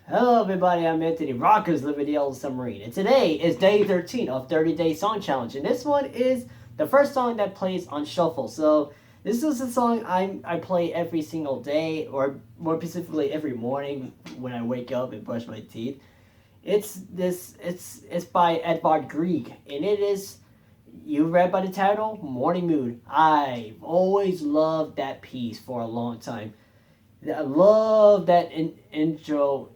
Hello everybody, I'm Anthony Rockers living the Yellow Submarine, and today is day 13 of 30-day song challenge, and this one is the first song that plays on shuffle. So this is a song I play every single day, or more specifically every morning when I wake up and brush my teeth. It's by Edvard Grieg, and it is, you read by the title, Morning Mood. I've always loved that piece for a long time. I love that intro.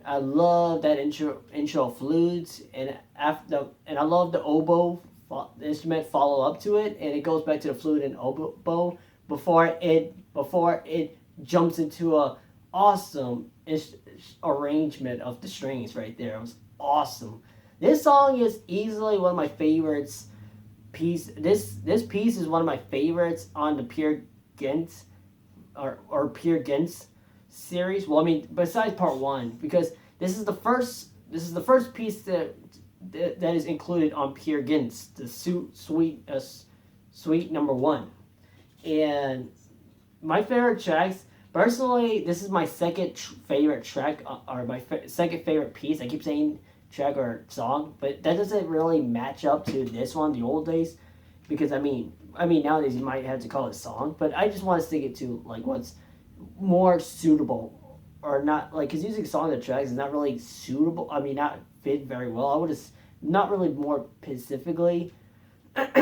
I love that intro flutes, and I love the oboe instrument follow up to it, and it goes back to the flute and oboe before it jumps into a awesome arrangement of the strings right there. It was awesome. This song is easily one of my favorites. This piece is one of my favorites on the Peer Gynt or Peer Gynt's series. Well, I mean, besides part one, because this is the first piece that is included on Peer Gynt's the suite number one, and my favorite tracks. Personally, this is my second favorite track, or my second favorite piece. I keep saying track or song, but that doesn't really match up to this one, the old days, because I mean nowadays you might have to call it a song, but I just want to stick it to like what's more suitable, or not, like, because using song and tracks is not really suitable. I mean, not fit very well. I would have not really more specifically. But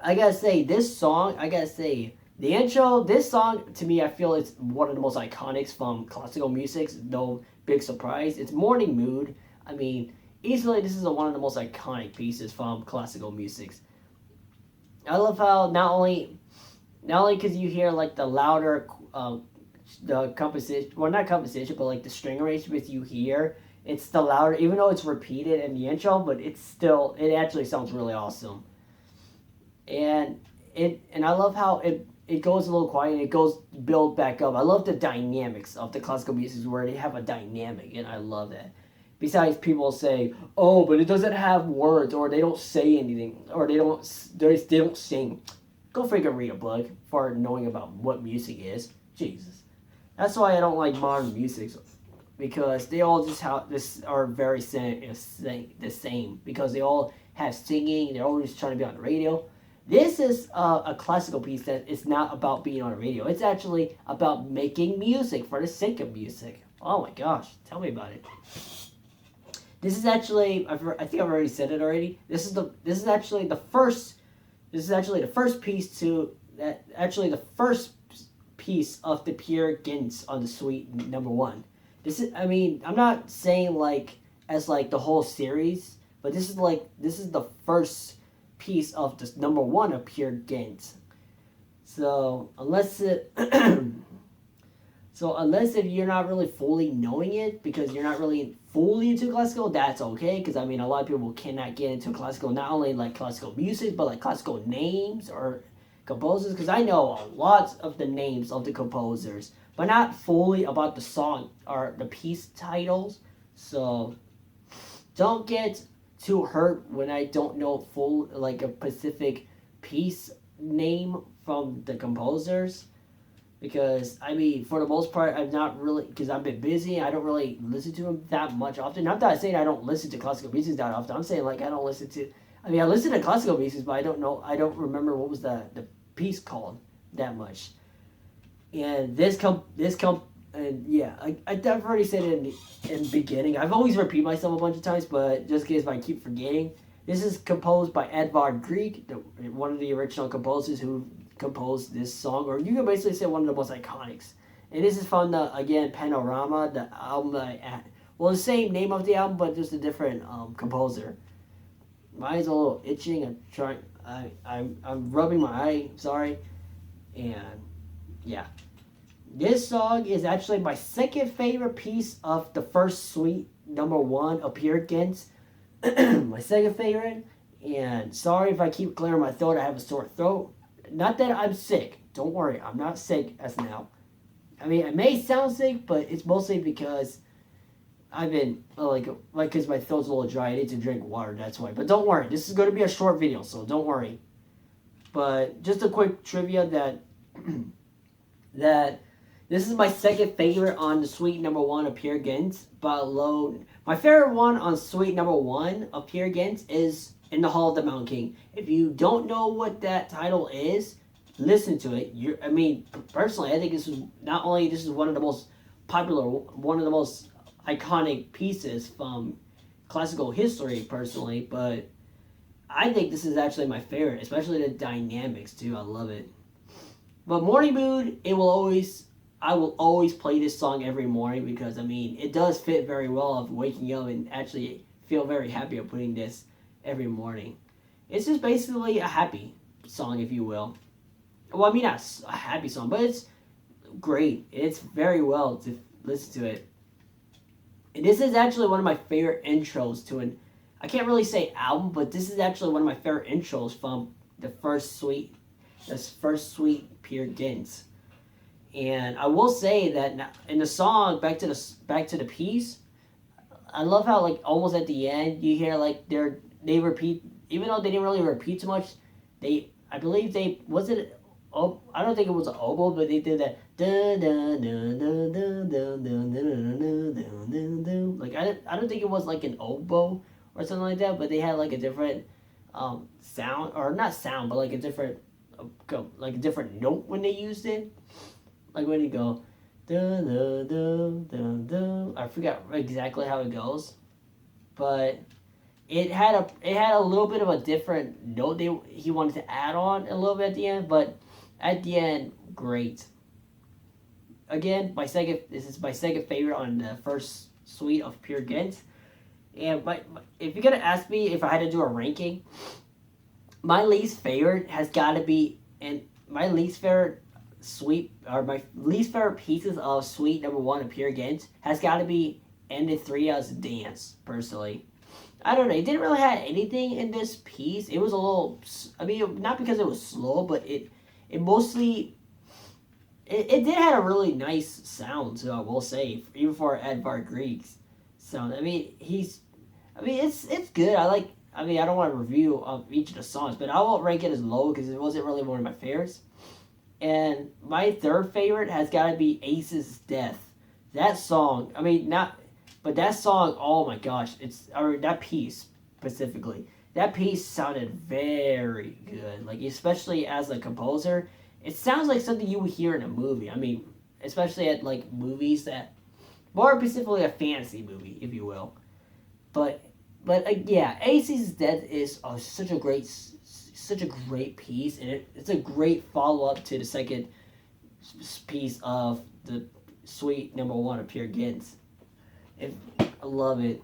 I gotta say, this song, I gotta say, the intro, this song, to me, I feel it's one of the most iconics from classical music. No big surprise. It's Morning Mood. I mean, easily, this is one of the most iconic pieces from classical music. I love how not only because you hear like the louder, the composition, well, not composition, but like the string arrangements you hear, it's the louder, even though it's repeated in the intro, but it actually sounds really awesome. And I love how it goes a little quiet and it goes build back up. I love the dynamics of the classical music where they have a dynamic, and I love that. Besides, people say, "Oh, but it doesn't have words, or they don't say anything, or they don't sing." Go freaking read a book for knowing about what music is. Jesus, that's why I don't like modern music, because they all just have this are very the same, because they all have singing. They're always trying to be on the radio. This is a classical piece that is not about being on the radio. It's actually about making music for the sake of music. Oh my gosh, tell me about it. This is actually, I think I've already said it already. This is actually the first. This is actually the first piece to that. Actually, the first piece of the Peer Gynt on the suite number one. This is. I mean, I'm not saying like as like the whole series, but this is the first piece of this number one of Peer Gynt. So unless it. So unless if you're not really fully knowing it, because you're not really fully into classical, that's okay. Because I mean, a lot of people cannot get into classical, not only like classical music, but like classical names or composers. Because I know a lot of the names of the composers, but not fully about the song or the piece titles. So don't get too hurt when I don't know full like a specific piece name from the composers, because I mean, for the most part, I'm not really, because I've been busy. I don't really listen to them that much often. Not that I'm saying I don't listen to classical music that often. I'm saying like I don't listen to. I mean, I listen to classical music, but I don't know. I don't remember what was the piece called that much. And and yeah, I've already said it in the beginning. I've always repeated myself a bunch of times, but just in case if I keep forgetting, this is composed by Edvard Grieg, one of the original composers who composed this song, or you can basically say one of the most iconics. And this is from the, again, Panorama, the album well, the same name of the album, but just a different composer. My eye's a little itching. I'm trying. I'm rubbing my eye. Sorry. And yeah, this song is actually my second favorite piece of the first suite number one of Peer Gynt. My second favorite. And sorry if I keep clearing my throat. I have a sore throat. Not that I'm sick. Don't worry, I'm not sick as now. I mean, I may sound sick, but it's mostly because I've been like because my throat's a little dry. I need to drink water. That's why. But don't worry, this is going to be a short video, so don't worry. But just a quick trivia that that This is my second favorite on the Suite Number 1 of Peer Gynt, below. My favorite one on Suite Number 1 of Peer Gynt is In the Hall of the Mountain King. If you don't know what that title is, listen to it. Personally, I think this is one of the most popular, one of the most iconic pieces from classical history, personally, but I think this is actually my favorite, especially the dynamics too. I love it. But Morning Mood, I will always play this song every morning because it does fit very well of waking up and actually feel very happy of putting this every morning. It's just basically a happy song, if you will. Well, not a happy song, but it's great. It's very well to listen to it. And this is actually one of my favorite intros to I can't really say album, but this is actually one of my favorite intros from the first suite Peer Gynt. And I will say that in the song, back to the piece, I love how almost at the end you hear they repeat, even though they didn't really repeat too much. I don't think it was an oboe, but they did that. I don't think it was an oboe or something like that, but they had a different sound, or not sound, but a different note when they used it. When you go, I forgot exactly how it goes, but it had a little bit of a different note he wanted to add on a little bit at the end, but at the end, great. Again, this is my second favorite on the first suite of Peer Gynt. And if you're gonna ask me if I had to do a ranking, my least favorite has got to be, and my least favorite pieces of Suite Number 1 of Peer Gynt has got to be Ended 3 as a dance. Personally, I don't know. It didn't really have anything in this piece. It was a little. Not because it was slow, but it mostly. It did have a really nice sound, so I will say, even for Edvard Grieg's sound. It's good. I don't want to review each of the songs, but I won't rank it as low because it wasn't really one of my favorites. And my third favorite has got to be Ace's Death. That song, that song, oh my gosh, that piece specifically. That piece sounded very good, especially as a composer. It sounds like something you would hear in a movie. Especially at movies that, more specifically a fantasy movie, if you will. But yeah, Ace's Death is such a great piece, and it's a great follow up to the second piece of the Suite Number 1 of Peer Gynt. I love it.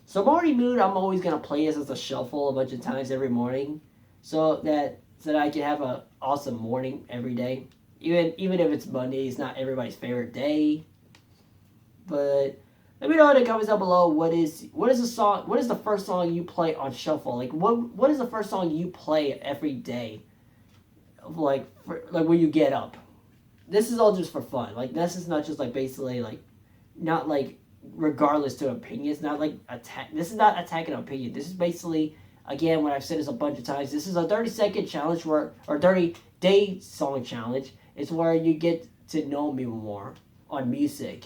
So Morning Mood, I'm always gonna play this as a shuffle a bunch of times every morning, so that I can have an awesome morning every day. Even if it's Monday, it's not everybody's favorite day. But let me know in the comments down below what is the first song you play on shuffle? What is the first song you play every day? When you get up. This is all just for fun. This is not just basically not regardless to opinions, not this is not attacking an opinion. This is basically, again, when I've said this a bunch of times, this is a 30-second challenge or 30-day song challenge. It's where you get to know me more on music.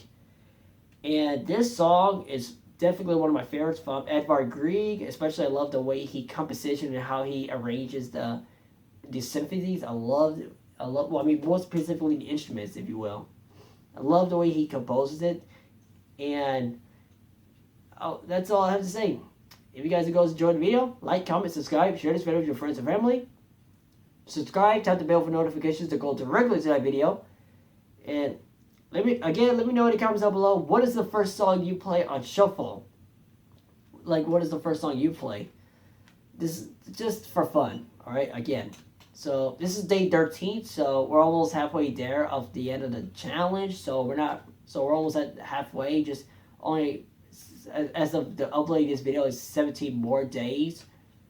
And this song is definitely one of my favorites from Edvard Grieg. Especially, I love the way he composition and how he arranges the symphonies. More specifically the instruments, if you will. I love the way he composes it. And that's all I have to say. If you guys enjoyed the video, like, comment, subscribe, share this video with your friends and family. Subscribe, tap the bell for notifications to go directly to that video. And let me know in the comments down below, what is the first song you play on shuffle? What is the first song you play? This is just for fun, alright? Again. So this is day 13, so we're almost halfway there of the end of the challenge. So we're almost at halfway, just only as of the uploading this video is 17 more days.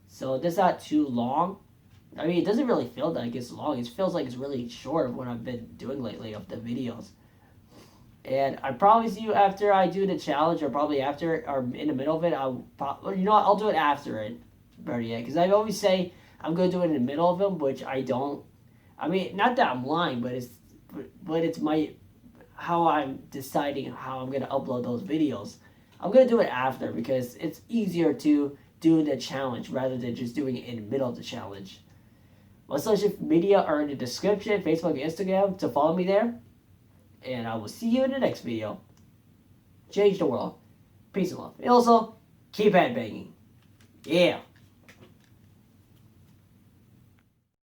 So that's not too long. It doesn't really feel like it's long. It feels like it's really short of what I've been doing lately of the videos. And I promise you, after I do the challenge, or probably after, or in the middle of it, I'll do it after it. Better yet, because I always say I'm going to do it in the middle of them, which I don't. Not that I'm lying, but it's how I'm deciding how I'm gonna upload those videos. I'm gonna do it after because it's easier to do the challenge rather than just doing it in the middle of the challenge. My social media are in the description, Facebook and Instagram, to follow me there. And I will see you in the next video. Change the world. Peace and love. And also, keep headbanging. Yeah.